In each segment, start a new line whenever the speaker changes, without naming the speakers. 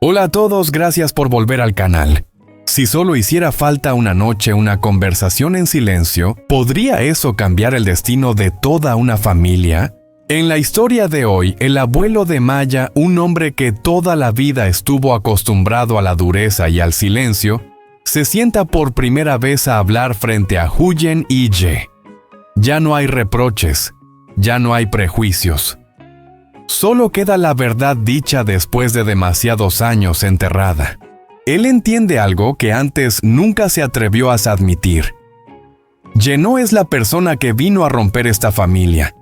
Hola a todos, gracias por volver al canal. Si solo hiciera falta una noche una conversación en silencio, ¿podría eso cambiar el destino de toda una familia? En la historia de hoy, el abuelo de Maya, un hombre que toda la vida estuvo acostumbrado a la dureza y al silencio, se sienta por primera vez a hablar frente a Huyen y Ye. Ya no hay reproches, ya no hay prejuicios. Solo queda la verdad dicha después de demasiados años enterrada. Él entiende algo que antes nunca se atrevió a admitir. Ye no es la persona que vino a romper esta familia.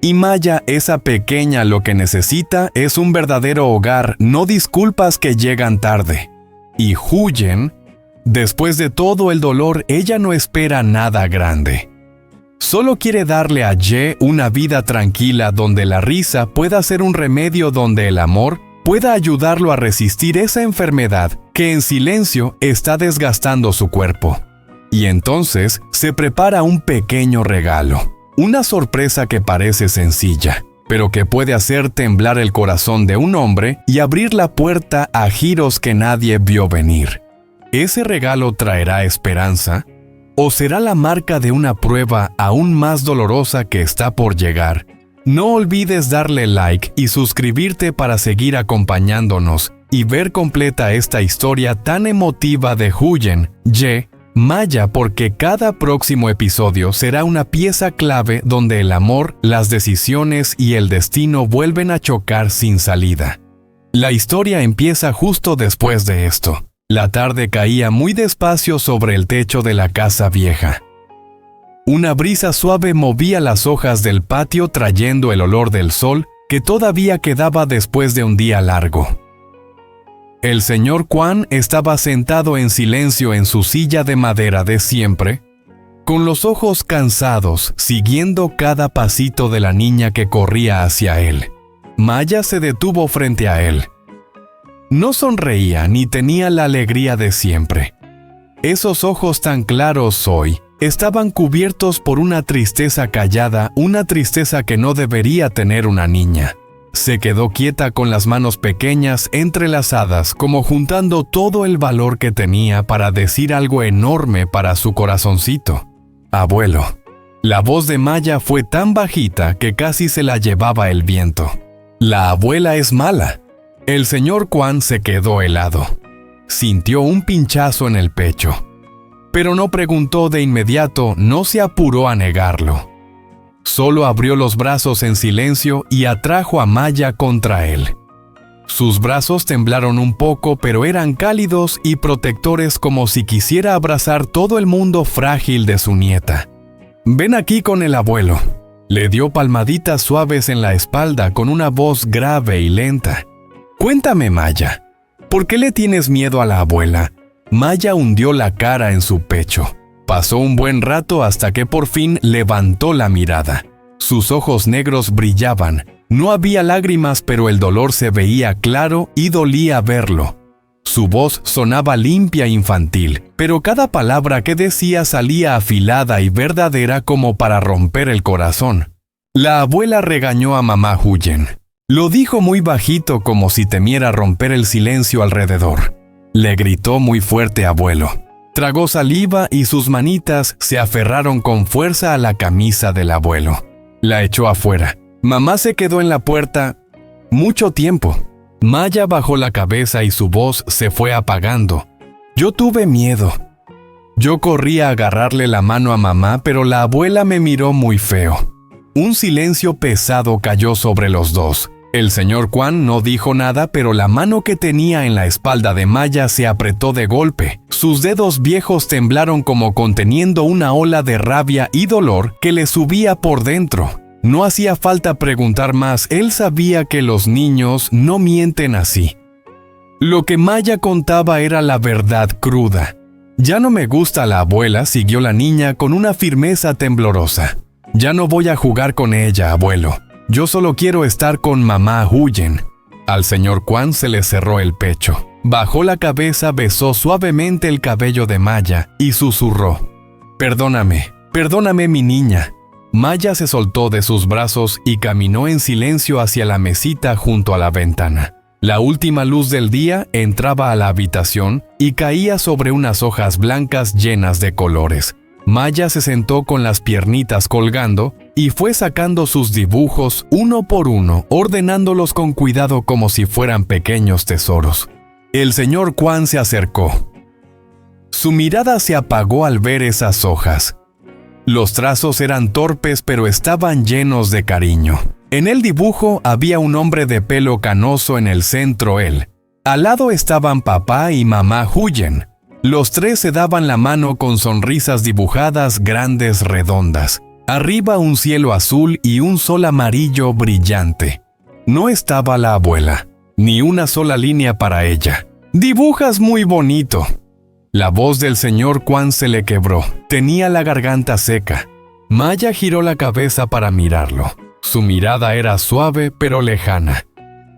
Y Maya, esa pequeña, lo que necesita es un verdadero hogar, no disculpas que llegan tarde. Y Huyen, después de todo el dolor, ella no espera nada grande. Solo quiere darle a Ye una vida tranquila donde la risa pueda ser un remedio, donde el amor pueda ayudarlo a resistir esa enfermedad que en silencio está desgastando su cuerpo. Y entonces se prepara un pequeño regalo, una sorpresa que parece sencilla, pero que puede hacer temblar el corazón de un hombre y abrir la puerta a giros que nadie vio venir. ¿Ese regalo traerá esperanza? ¿O será la marca de una prueba aún más dolorosa que está por llegar? No olvides darle like y suscribirte para seguir acompañándonos y ver completa esta historia tan emotiva de Huyen, Ye, Maya, porque cada próximo episodio será una pieza clave donde el amor, las decisiones y el destino vuelven a chocar sin salida. La historia empieza justo después de esto. La tarde caía muy despacio sobre el techo de la casa vieja. Una brisa suave movía las hojas del patio trayendo el olor del sol que todavía quedaba después de un día largo. El señor Kwan estaba sentado en silencio en su silla de madera de siempre, con los ojos cansados, siguiendo cada pasito de la niña que corría hacia él. Maya se detuvo frente a él. No sonreía ni tenía la alegría de siempre. Esos ojos tan claros hoy estaban cubiertos por una tristeza callada, una tristeza que no debería tener una niña. Se quedó quieta con las manos pequeñas entrelazadas, como juntando todo el valor que tenía para decir algo enorme para su corazoncito. Abuelo. La voz de Maya fue tan bajita que casi se la llevaba el viento. La abuela es mala. El señor Kwan se quedó helado. Sintió un pinchazo en el pecho. Pero no preguntó de inmediato, no se apuró a negarlo. Solo abrió los brazos en silencio y atrajo a Maya contra él. Sus brazos temblaron un poco, pero eran cálidos y protectores, como si quisiera abrazar todo el mundo frágil de su nieta. «Ven aquí con el abuelo». Le dio palmaditas suaves en la espalda con una voz grave y lenta. «Cuéntame, Maya, ¿por qué le tienes miedo a la abuela?» Maya hundió la cara en su pecho. Pasó un buen rato hasta que por fin levantó la mirada. Sus ojos negros brillaban. No había lágrimas, pero el dolor se veía claro y dolía verlo. Su voz sonaba limpia e infantil, pero cada palabra que decía salía afilada y verdadera, como para romper el corazón. La abuela regañó a mamá Huyen. Lo dijo muy bajito, como si temiera romper el silencio alrededor. Le gritó muy fuerte abuelo. Tragó saliva y sus manitas se aferraron con fuerza a la camisa del abuelo. La echó afuera. Mamá se quedó en la puerta mucho tiempo. Maya bajó la cabeza y su voz se fue apagando. Yo tuve miedo. Yo corrí a agarrarle la mano a mamá, pero la abuela me miró muy feo. Un silencio pesado cayó sobre los dos. El señor Kwan no dijo nada, pero la mano que tenía en la espalda de Maya se apretó de golpe. Sus dedos viejos temblaron, como conteniendo una ola de rabia y dolor que le subía por dentro. No hacía falta preguntar más, él sabía que los niños no mienten así. Lo que Maya contaba era la verdad cruda. Ya no me gusta la abuela, siguió la niña con una firmeza temblorosa. Ya no voy a jugar con ella, abuelo. Yo solo quiero estar con mamá Huyen. Al señor Kwan se le cerró el pecho. Bajó la cabeza, besó suavemente el cabello de Maya y susurró. Perdóname, perdóname mi niña. Maya se soltó de sus brazos y caminó en silencio hacia la mesita junto a la ventana. La última luz del día entraba a la habitación y caía sobre unas hojas blancas llenas de colores. Maya se sentó con las piernitas colgando y fue sacando sus dibujos uno por uno, ordenándolos con cuidado como si fueran pequeños tesoros. El señor Kwan se acercó. Su mirada se apagó al ver esas hojas. Los trazos eran torpes, pero estaban llenos de cariño. En el dibujo había un hombre de pelo canoso en el centro él. Al lado estaban papá y mamá Huyen. Los tres se daban la mano con sonrisas dibujadas grandes redondas. Arriba un cielo azul y un sol amarillo brillante. No estaba la abuela, ni una sola línea para ella. «Dibujas muy bonito». La voz del señor Kwan se le quebró. Tenía la garganta seca. Maya giró la cabeza para mirarlo. Su mirada era suave pero lejana.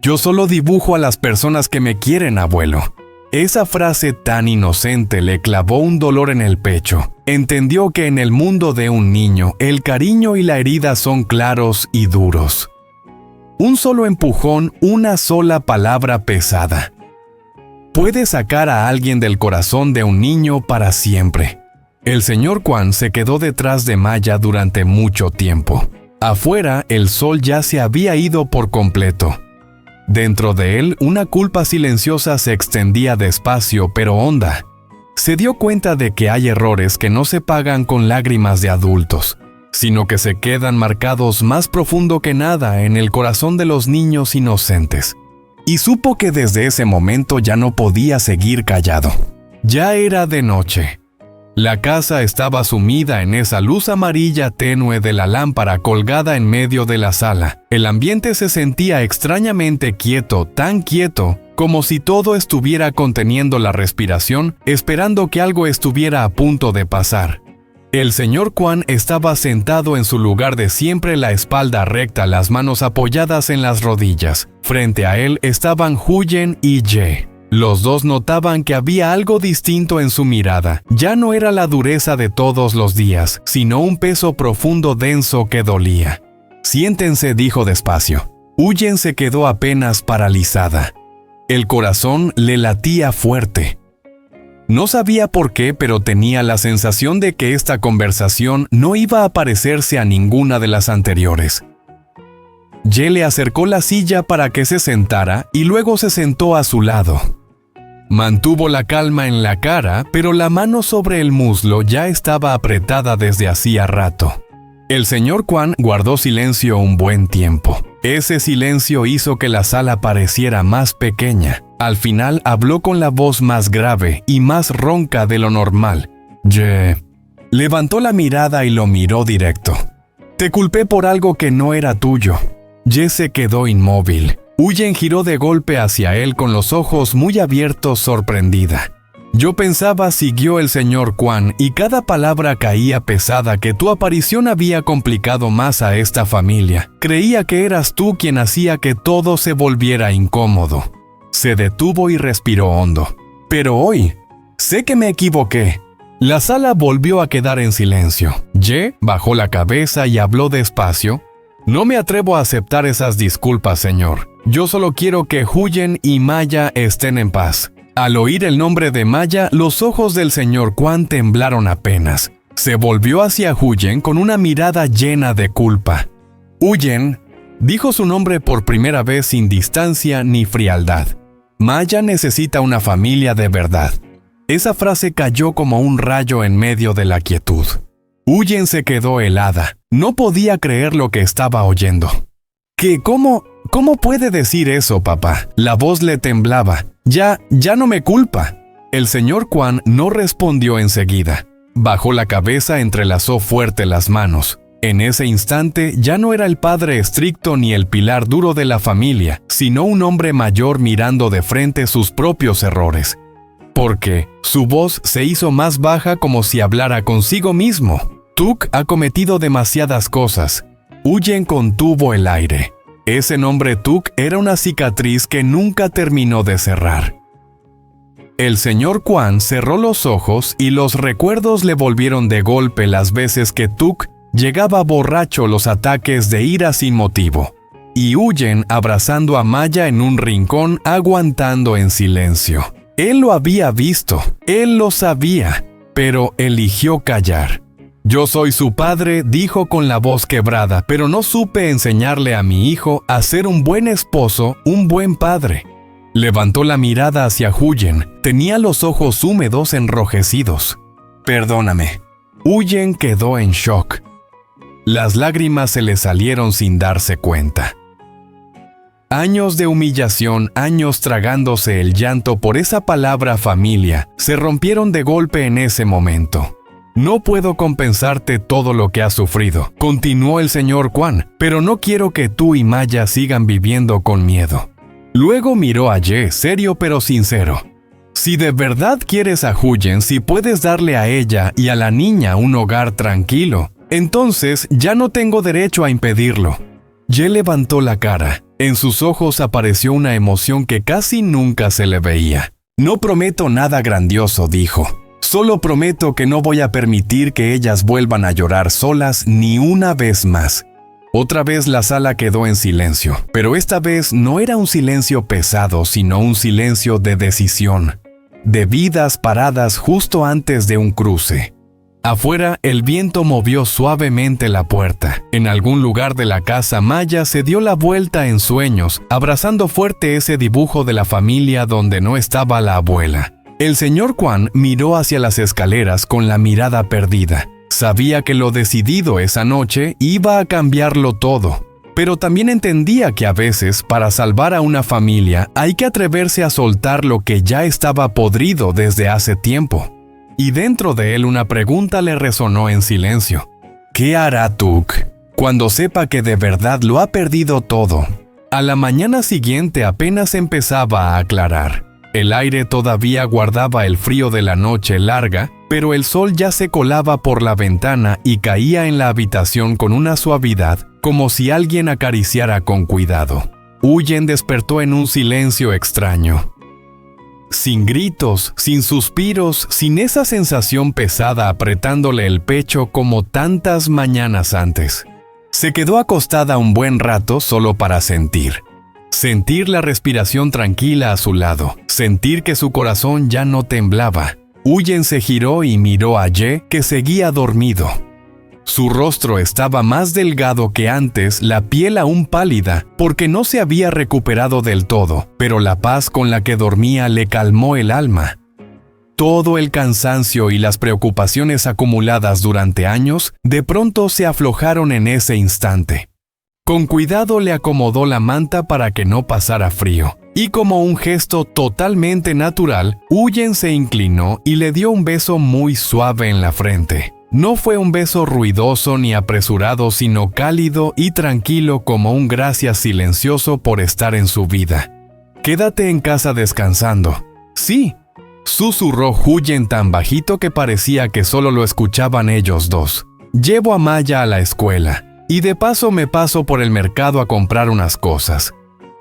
«Yo solo dibujo a las personas que me quieren, abuelo». Esa frase tan inocente le clavó un dolor en el pecho. Entendió que en el mundo de un niño, el cariño y la herida son claros y duros. Un solo empujón, una sola palabra pesada, puede sacar a alguien del corazón de un niño para siempre. El señor Kwan se quedó detrás de Maya durante mucho tiempo. Afuera, el sol ya se había ido por completo. Dentro de él, una culpa silenciosa se extendía despacio pero honda. Se dio cuenta de que hay errores que no se pagan con lágrimas de adultos, sino que se quedan marcados más profundo que nada en el corazón de los niños inocentes. Y supo que desde ese momento ya no podía seguir callado. Ya era de noche. La casa estaba sumida en esa luz amarilla tenue de la lámpara colgada en medio de la sala. El ambiente se sentía extrañamente quieto, tan quieto, como si todo estuviera conteniendo la respiración, esperando que algo estuviera a punto de pasar. El señor Kwan estaba sentado en su lugar de siempre, la espalda recta, las manos apoyadas en las rodillas. Frente a él estaban Huyen y Ye. Los dos notaban que había algo distinto en su mirada. Ya no era la dureza de todos los días, sino un peso profundo denso que dolía. «Siéntense», dijo despacio. Huyen se quedó apenas paralizada. El corazón le latía fuerte. No sabía por qué, pero tenía la sensación de que esta conversación no iba a parecerse a ninguna de las anteriores. Ye le acercó la silla para que se sentara y luego se sentó a su lado. Mantuvo la calma en la cara, pero la mano sobre el muslo ya estaba apretada desde hacía rato. El señor Kwan guardó silencio un buen tiempo. Ese silencio hizo que la sala pareciera más pequeña. Al final habló con la voz más grave y más ronca de lo normal. «Ye». Levantó la mirada y lo miró directo. «Te culpé por algo que no era tuyo». Ye se quedó inmóvil. Huyen giró de golpe hacia él con los ojos muy abiertos, sorprendida. «Yo pensaba», siguió el señor Kwan, «y cada palabra caía pesada, que tu aparición había complicado más a esta familia. Creía que eras tú quien hacía que todo se volviera incómodo». Se detuvo y respiró hondo. «Pero hoy, sé que me equivoqué». La sala volvió a quedar en silencio. Ye bajó la cabeza y habló despacio. «No me atrevo a aceptar esas disculpas, señor. Yo solo quiero que Huyen y Maya estén en paz». Al oír el nombre de Maya, los ojos del señor Kwan temblaron apenas. Se volvió hacia Huyen con una mirada llena de culpa. «Huyen», dijo su nombre por primera vez sin distancia ni frialdad. «Maya necesita una familia de verdad». Esa frase cayó como un rayo en medio de la quietud. Huyen se quedó helada. No podía creer lo que estaba oyendo. «¿Qué? ¿Cómo puede decir eso, papá?» La voz le temblaba. Ya no me culpa». El señor Kwan no respondió enseguida. Bajó la cabeza, entrelazó fuerte las manos. En ese instante ya no era el padre estricto ni el pilar duro de la familia, sino un hombre mayor mirando de frente sus propios errores. Porque su voz se hizo más baja, como si hablara consigo mismo. «Tuk ha cometido demasiadas cosas». Huyen contuvo el aire. Ese nombre Tuk era una cicatriz que nunca terminó de cerrar. El señor Kwan cerró los ojos y los recuerdos le volvieron de golpe las veces que Tuk llegaba borracho, los ataques de ira sin motivo. y huyen abrazando a Maya en un rincón, aguantando en silencio. Él lo había visto, él lo sabía, pero eligió callar. «Yo soy su padre», dijo con la voz quebrada, «pero no supe enseñarle a mi hijo a ser un buen esposo, un buen padre». Levantó la mirada hacia Huyen. Tenía los ojos húmedos enrojecidos. «Perdóname». Huyen quedó en shock. Las lágrimas se le salieron sin darse cuenta. Años de humillación, años tragándose el llanto por esa palabra familia, se rompieron de golpe en ese momento. «No puedo compensarte todo lo que has sufrido», continuó el señor Kwan, «pero no quiero que tú y Maya sigan viviendo con miedo». Luego miró a Ye, serio pero sincero. «Si de verdad quieres a Huyen, si puedes darle a ella y a la niña un hogar tranquilo, entonces ya no tengo derecho a impedirlo». Ye levantó la cara. En sus ojos apareció una emoción que casi nunca se le veía. «No prometo nada grandioso», dijo. «Solo prometo que no voy a permitir que ellas vuelvan a llorar solas ni una vez más». Otra vez la sala quedó en silencio, pero esta vez no era un silencio pesado, sino un silencio de decisión, de vidas paradas justo antes de un cruce. Afuera, el viento movió suavemente la puerta. En algún lugar de la casa, Maya se dio la vuelta en sueños, abrazando fuerte ese dibujo de la familia donde no estaba la abuela. El señor Kwan miró hacia las escaleras con la mirada perdida. Sabía que lo decidido esa noche iba a cambiarlo todo, pero también entendía que a veces, para salvar a una familia, hay que atreverse a soltar lo que ya estaba podrido desde hace tiempo. Y dentro de él una pregunta le resonó en silencio. ¿Qué hará Tuk cuando sepa que de verdad lo ha perdido todo? A la mañana siguiente apenas empezaba a aclarar. El aire todavía guardaba el frío de la noche larga, pero el sol ya se colaba por la ventana y caía en la habitación con una suavidad, como si alguien acariciara con cuidado. Huyen despertó en un silencio extraño. Sin gritos, sin suspiros, sin esa sensación pesada apretándole el pecho como tantas mañanas antes. Se quedó acostada un buen rato solo para sentir la respiración tranquila a su lado, sentir que su corazón ya no temblaba. Huyen se giró y miró a Ye, que seguía dormido. Su rostro estaba más delgado que antes, la piel aún pálida, porque no se había recuperado del todo, pero la paz con la que dormía le calmó el alma. Todo el cansancio y las preocupaciones acumuladas durante años, de pronto se aflojaron en ese instante. Con cuidado le acomodó la manta para que no pasara frío, y como un gesto totalmente natural, Huyen se inclinó y le dio un beso muy suave en la frente. No fue un beso ruidoso ni apresurado, sino cálido y tranquilo como un gracias silencioso por estar en su vida. «Quédate en casa descansando». «Sí», susurró Huyen tan bajito que parecía que solo lo escuchaban ellos dos. «Llevo a Maya a la escuela. Y de paso me paso por el mercado a comprar unas cosas».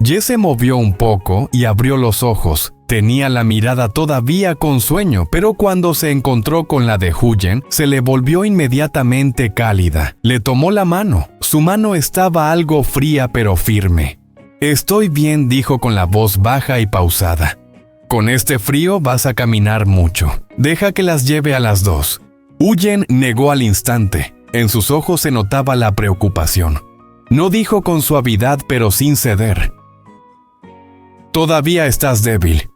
Ye se movió un poco y abrió los ojos. Tenía la mirada todavía con sueño, pero cuando se encontró con la de Huyen, se le volvió inmediatamente cálida. Le tomó la mano. Su mano estaba algo fría pero firme. «Estoy bien», dijo con la voz baja y pausada. «Con este frío vas a caminar mucho. Deja que las lleve a las dos». Huyen negó al instante. En sus ojos se notaba la preocupación. No dijo con suavidad pero sin ceder. «Todavía estás débil.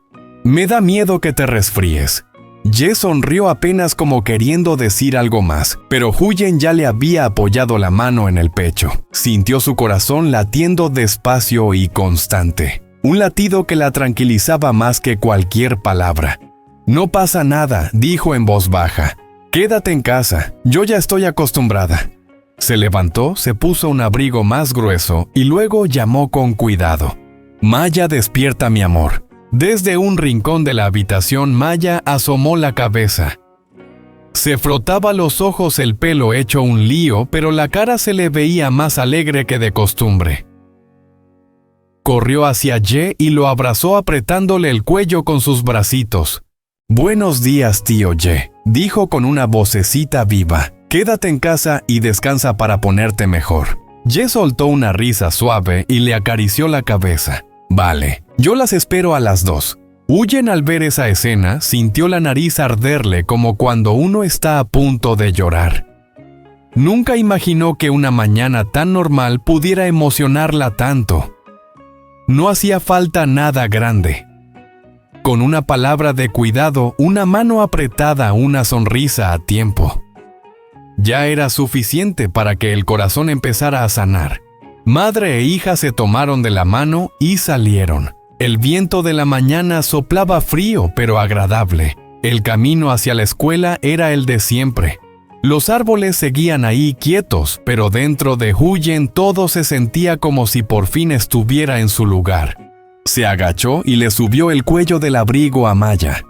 Me da miedo que te resfríes». Ye sonrió apenas como queriendo decir algo más, pero Huyen ya le había apoyado la mano en el pecho. Sintió su corazón latiendo despacio y constante. Un latido que la tranquilizaba más que cualquier palabra. «No pasa nada», dijo en voz baja. «Quédate en casa, yo ya estoy acostumbrada». Se levantó, se puso un abrigo más grueso y luego llamó con cuidado. «Maya, despierta, mi amor». Desde un rincón de la habitación, Maya asomó la cabeza. Se frotaba los ojos el pelo hecho un lío, pero la cara se le veía más alegre que de costumbre. Corrió hacia Ye y lo abrazó apretándole el cuello con sus bracitos. «Buenos días, tío Ye», dijo con una vocecita viva. «Quédate en casa y descansa para ponerte mejor». Ye soltó una risa suave y le acarició la cabeza. Vale, yo las espero a las 2. Huyen al ver esa escena sintió la nariz arderle como cuando uno está a punto de llorar. Nunca imaginó que una mañana tan normal pudiera emocionarla tanto. No hacía falta nada grande. Con una palabra de cuidado, una mano apretada, una sonrisa a tiempo. Ya era suficiente para que el corazón empezara a sanar. Madre e hija se tomaron de la mano y salieron. El viento de la mañana soplaba frío pero agradable. El camino hacia la escuela era el de siempre. Los árboles seguían ahí quietos, pero dentro de Huyen todo se sentía como si por fin estuviera en su lugar. Se agachó y le subió el cuello del abrigo a Maya.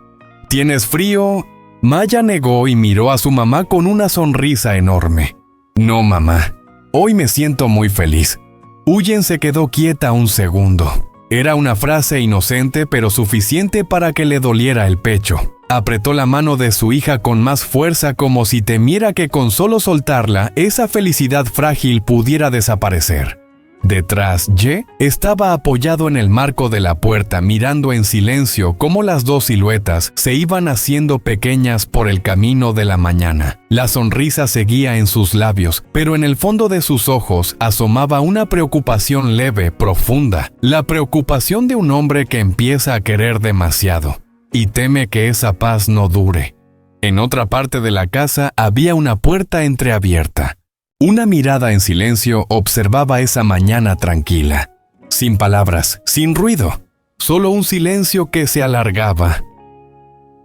¿Tienes frío? Maya negó y miró a su mamá con una sonrisa enorme. No, mamá. Hoy me siento muy feliz. Huyen se quedó quieta un segundo. Era una frase inocente pero suficiente para que le doliera el pecho. Apretó la mano de su hija con más fuerza como si temiera que con solo soltarla, esa felicidad frágil pudiera desaparecer. Detrás, Ye estaba apoyado en el marco de la puerta mirando en silencio cómo las dos siluetas se iban haciendo pequeñas por el camino de la mañana. La sonrisa seguía en sus labios, pero en el fondo de sus ojos asomaba una preocupación leve, profunda. La preocupación de un hombre que empieza a querer demasiado y teme que esa paz no dure. En otra parte de la casa había una puerta entreabierta. Una mirada en silencio observaba esa mañana tranquila. Sin palabras, sin ruido. Solo un silencio que se alargaba.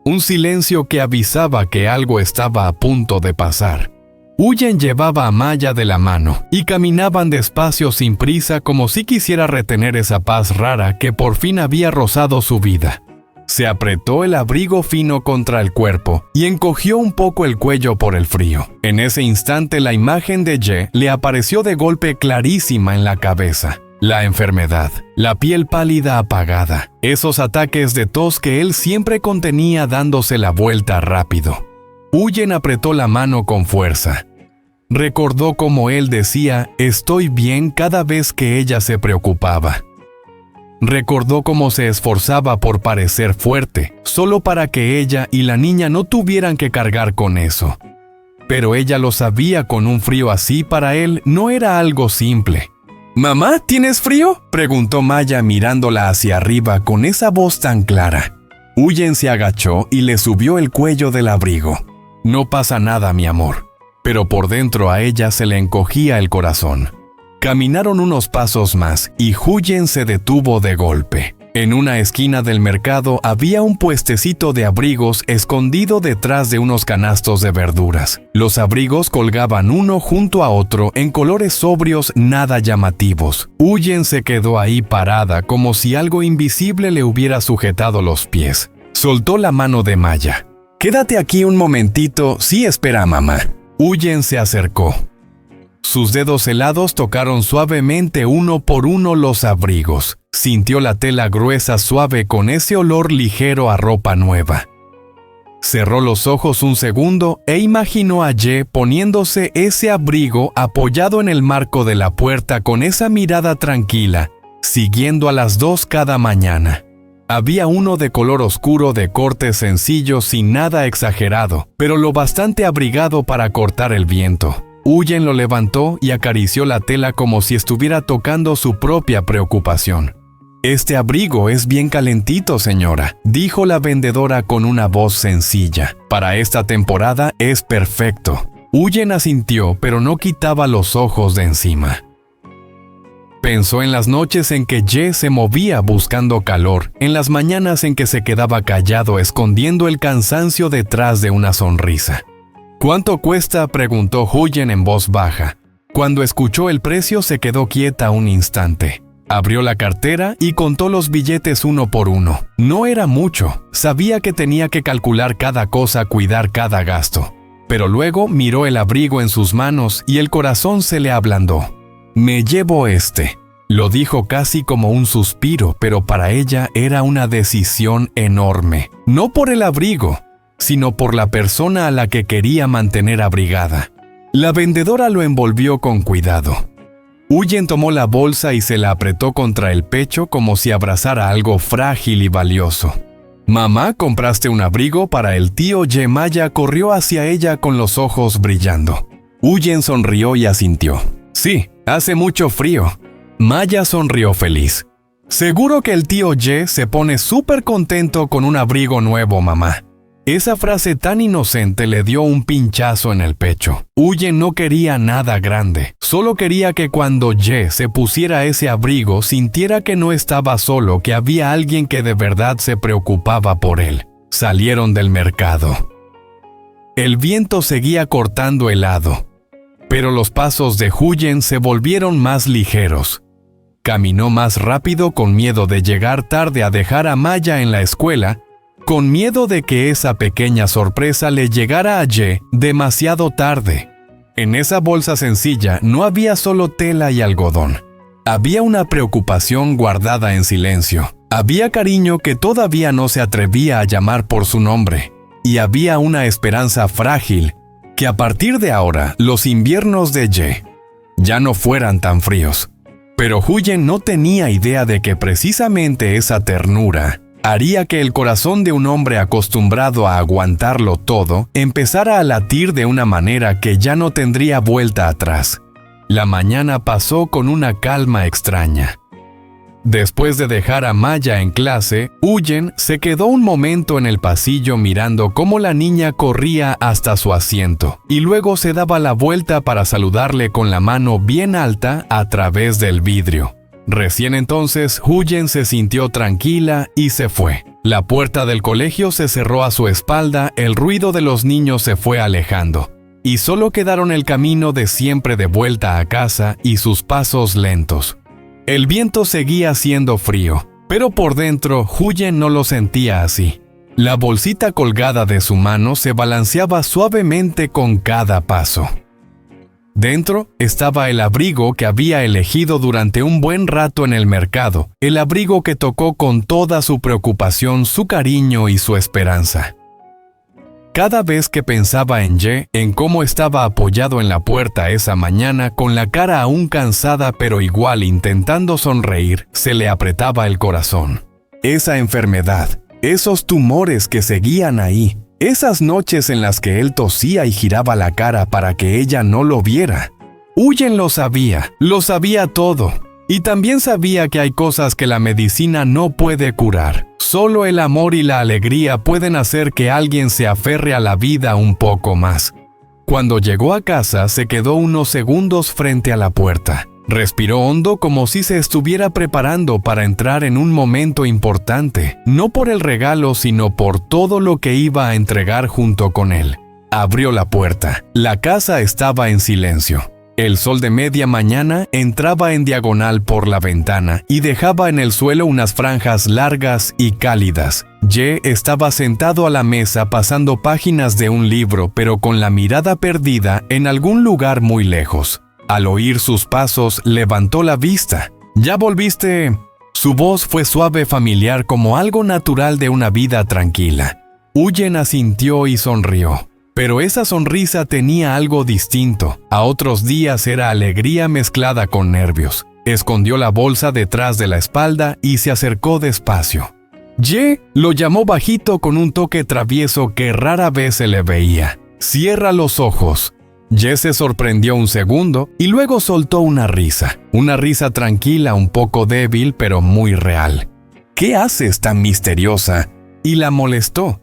Un silencio que avisaba que algo estaba a punto de pasar. Huyen llevaba a Maya de la mano y caminaban despacio sin prisa como si quisiera retener esa paz rara que por fin había rozado su vida. Se apretó el abrigo fino contra el cuerpo y encogió un poco el cuello por el frío. En ese instante la imagen de Ye le apareció de golpe clarísima en la cabeza. La enfermedad, la piel pálida apagada, esos ataques de tos que él siempre contenía dándose la vuelta rápido. Huyen apretó la mano con fuerza. Recordó cómo él decía «estoy bien» cada vez que ella se preocupaba. Recordó cómo se esforzaba por parecer fuerte, solo para que ella y la niña no tuvieran que cargar con eso. Pero ella lo sabía, con un frío así para él no era algo simple. «¿Mamá, tienes frío?», preguntó Maya mirándola hacia arriba con esa voz tan clara. Huyen se agachó y le subió el cuello del abrigo. «No pasa nada, mi amor», pero por dentro a ella se le encogía el corazón. Caminaron unos pasos más y Huyen se detuvo de golpe. En una esquina del mercado había un puestecito de abrigos escondido detrás de unos canastos de verduras. Los abrigos colgaban uno junto a otro en colores sobrios nada llamativos. Huyen se quedó ahí parada como si algo invisible le hubiera sujetado los pies. Soltó la mano de Maya. «Quédate aquí un momentito, sí, espera, mamá». Huyen se acercó. Sus dedos helados tocaron suavemente uno por uno los abrigos. Sintió la tela gruesa suave con ese olor ligero a ropa nueva. Cerró los ojos un segundo e imaginó a Ye poniéndose ese abrigo apoyado en el marco de la puerta con esa mirada tranquila, siguiendo a las dos cada mañana. Había uno de color oscuro de corte sencillo sin nada exagerado, pero lo bastante abrigado para cortar el viento. Huyen lo levantó y acarició la tela como si estuviera tocando su propia preocupación. «Este abrigo es bien calentito, señora», dijo la vendedora con una voz sencilla. «Para esta temporada es perfecto». Huyen asintió, pero no quitaba los ojos de encima. Pensó en las noches en que Ye se movía buscando calor, en las mañanas en que se quedaba callado escondiendo el cansancio detrás de una sonrisa. «¿Cuánto cuesta?», preguntó Huyen en voz baja. Cuando escuchó el precio se quedó quieta un instante. Abrió la cartera y contó los billetes uno por uno. No era mucho. Sabía que tenía que calcular cada cosa, cuidar cada gasto. Pero luego miró el abrigo en sus manos y el corazón se le ablandó. «Me llevo este», lo dijo casi como un suspiro, pero para ella era una decisión enorme. No por el abrigo, sino por la persona a la que quería mantener abrigada. La vendedora lo envolvió con cuidado. Huyen tomó la bolsa y se la apretó contra el pecho como si abrazara algo frágil y valioso. «Mamá, ¿compraste un abrigo para el tío Ye?» Maya corrió hacia ella con los ojos brillando. Huyen sonrió y asintió. «Sí, hace mucho frío». Maya sonrió feliz. «Seguro que el tío Ye se pone súper contento con un abrigo nuevo, mamá». Esa frase tan inocente le dio un pinchazo en el pecho. Huyen no quería nada grande, solo quería que cuando Ye se pusiera ese abrigo sintiera que no estaba solo, que había alguien que de verdad se preocupaba por él. Salieron del mercado. El viento seguía cortando helado, pero los pasos de Huyen se volvieron más ligeros. Caminó más rápido con miedo de llegar tarde a dejar a Maya en la escuela, con miedo de que esa pequeña sorpresa le llegara a Ye demasiado tarde. En esa bolsa sencilla no había solo tela y algodón. Había una preocupación guardada en silencio. Había cariño que todavía no se atrevía a llamar por su nombre. Y había una esperanza frágil que a partir de ahora los inviernos de Ye ya no fueran tan fríos. Pero Huyen no tenía idea de que precisamente esa ternura haría que el corazón de un hombre acostumbrado a aguantarlo todo empezara a latir de una manera que ya no tendría vuelta atrás. La mañana pasó con una calma extraña. Después de dejar a Maya en clase, Huyen se quedó un momento en el pasillo mirando cómo la niña corría hasta su asiento y luego se daba la vuelta para saludarle con la mano bien alta a través del vidrio. Recién entonces, Huyen se sintió tranquila y se fue. La puerta del colegio se cerró a su espalda, el ruido de los niños se fue alejando, y solo quedaron el camino de siempre de vuelta a casa y sus pasos lentos. El viento seguía siendo frío, pero por dentro, Huyen no lo sentía así. La bolsita colgada de su mano se balanceaba suavemente con cada paso. Dentro estaba el abrigo que había elegido durante un buen rato en el mercado, el abrigo que tocó con toda su preocupación, su cariño y su esperanza. Cada vez que pensaba en Ye, en cómo estaba apoyado en la puerta esa mañana, con la cara aún cansada pero igual intentando sonreír, se le apretaba el corazón. Esa enfermedad, esos tumores que seguían ahí, esas noches en las que él tosía y giraba la cara para que ella no lo viera. Huyen lo sabía todo. Y también sabía que hay cosas que la medicina no puede curar. Solo el amor y la alegría pueden hacer que alguien se aferre a la vida un poco más. Cuando llegó a casa, se quedó unos segundos frente a la puerta. Respiró hondo como si se estuviera preparando para entrar en un momento importante, no por el regalo, sino por todo lo que iba a entregar junto con él. Abrió la puerta. La casa estaba en silencio. El sol de media mañana entraba en diagonal por la ventana y dejaba en el suelo unas franjas largas y cálidas. Ye estaba sentado a la mesa pasando páginas de un libro, pero con la mirada perdida en algún lugar muy lejos. Al oír sus pasos, levantó la vista. «¿Ya volviste?» Su voz fue suave, familiar, como algo natural de una vida tranquila. Huyen asintió y sonrió. Pero esa sonrisa tenía algo distinto. A otros días era alegría mezclada con nervios. Escondió la bolsa detrás de la espalda y se acercó despacio. Ye lo llamó bajito con un toque travieso que rara vez se le veía. «Cierra los ojos». Ye se sorprendió un segundo y luego soltó una risa tranquila, un poco débil, pero muy real. «¿Qué haces tan misteriosa?» Y la molestó.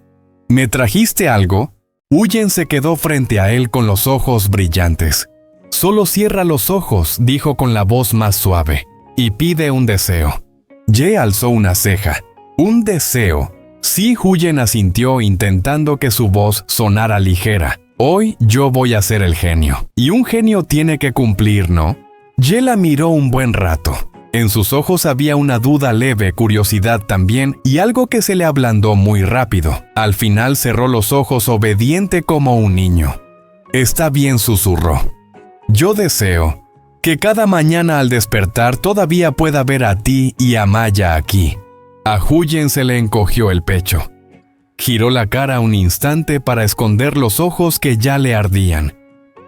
«¿Me trajiste algo?» Huyen se quedó frente a él con los ojos brillantes. «Solo cierra los ojos», dijo con la voz más suave, «y pide un deseo». Ye alzó una ceja. «¿Un deseo?» Sí, Huyen asintió intentando que su voz sonara ligera. «Hoy yo voy a ser el genio. Y un genio tiene que cumplir, ¿no?» Ye la miró un buen rato. En sus ojos había una duda leve, curiosidad también, y algo que se le ablandó muy rápido. Al final cerró los ojos obediente como un niño. «Está bien», susurró. «Yo deseo que cada mañana al despertar todavía pueda ver a ti y a Maya aquí». A Huyen se le encogió el pecho. Giró la cara un instante para esconder los ojos que ya le ardían.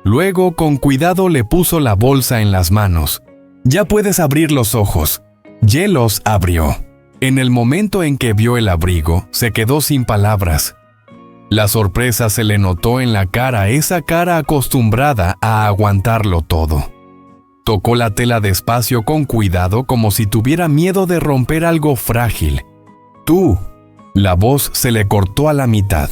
Luego, con cuidado, le puso la bolsa en las manos. Ya puedes abrir los ojos. Ye los abrió. En el momento en que vio el abrigo, se quedó sin palabras. La sorpresa se le notó en la cara, esa cara acostumbrada a aguantarlo todo. Tocó la tela despacio con cuidado como si tuviera miedo de romper algo frágil. «Tú». La voz se le cortó a la mitad.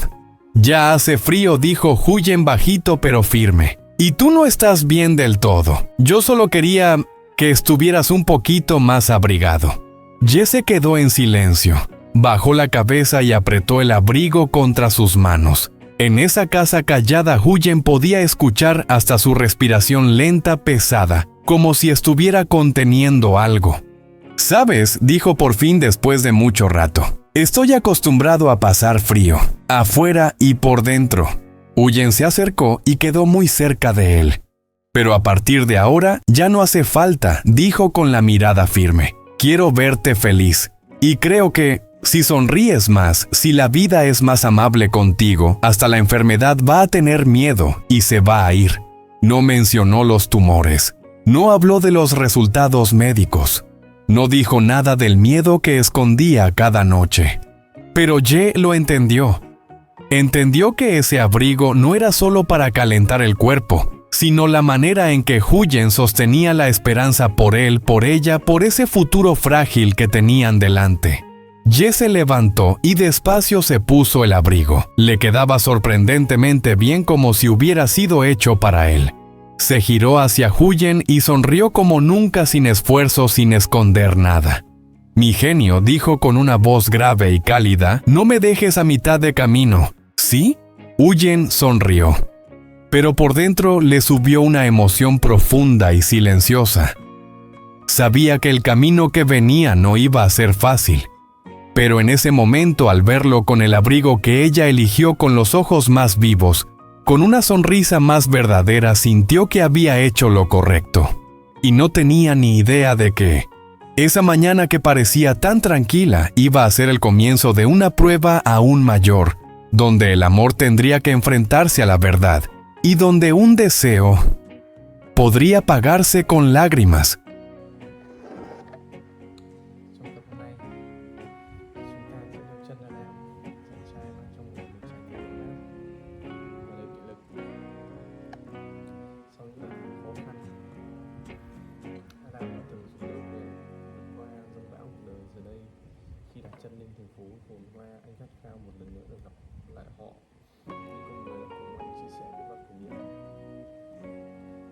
«Ya hace frío», dijo Huyen bajito pero firme. «Y tú no estás bien del todo. Yo solo quería que estuvieras un poquito más abrigado». Ye se quedó en silencio. Bajó la cabeza y apretó el abrigo contra sus manos. En esa casa callada, Huyen podía escuchar hasta su respiración lenta, pesada, como si estuviera conteniendo algo. «¿Sabes?», dijo por fin después de mucho rato. «Estoy acostumbrado a pasar frío, afuera y por dentro». Huyen se acercó y quedó muy cerca de él. «Pero a partir de ahora ya no hace falta», dijo con la mirada firme. «Quiero verte feliz. Y creo que, si sonríes más, si la vida es más amable contigo, hasta la enfermedad va a tener miedo y se va a ir». No mencionó los tumores. No habló de los resultados médicos. No dijo nada del miedo que escondía cada noche. Pero Ye lo entendió. Entendió que ese abrigo no era solo para calentar el cuerpo, sino la manera en que Huyen sostenía la esperanza por él, por ella, por ese futuro frágil que tenían delante. Ye se levantó y despacio se puso el abrigo. Le quedaba sorprendentemente bien, como si hubiera sido hecho para él. Se giró hacia Huyen y sonrió como nunca, sin esfuerzo, sin esconder nada. «Mi genio», dijo con una voz grave y cálida, «no me dejes a mitad de camino». «¿Sí?». Huyen sonrió. Pero por dentro le subió una emoción profunda y silenciosa. Sabía que el camino que venía no iba a ser fácil. Pero en ese momento, al verlo con el abrigo que ella eligió, con los ojos más vivos, con una sonrisa más verdadera, sintió que había hecho lo correcto. Y no tenía ni idea de que esa mañana que parecía tan tranquila iba a ser el comienzo de una prueba aún mayor, donde el amor tendría que enfrentarse a la verdad, y donde un deseo podría pagarse con lágrimas.
Khi đặt chân lên thành phố phồn hoa, anh khát khao một lần nữa được gặp lại họ, những con người đã cùng anh chia sẻ những đoạn kỷ niệm.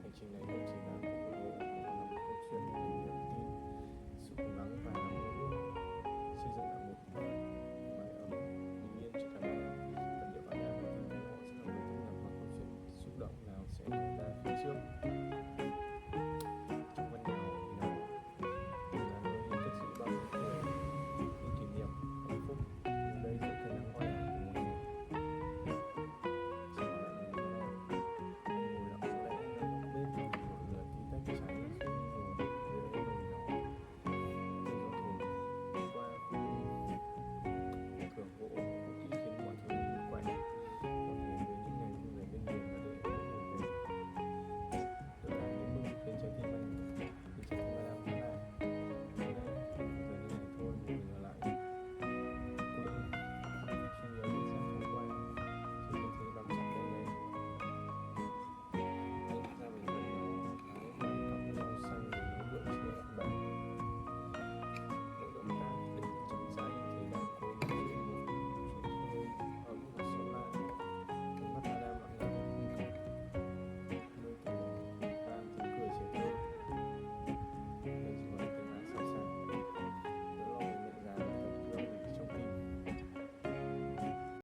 Hành trình này không chỉ là một cơ hội, mà là một câu chuyện về niềm tin, sự cố gắng và mơ ước xây dựng lại một mái ấm bình yên cho cả hai. Và liệu bạn đang muốn tìm hiểu họ sẽ là người thích làm bằng câu chuyện xúc động nào sẽ chúng ta phía trước.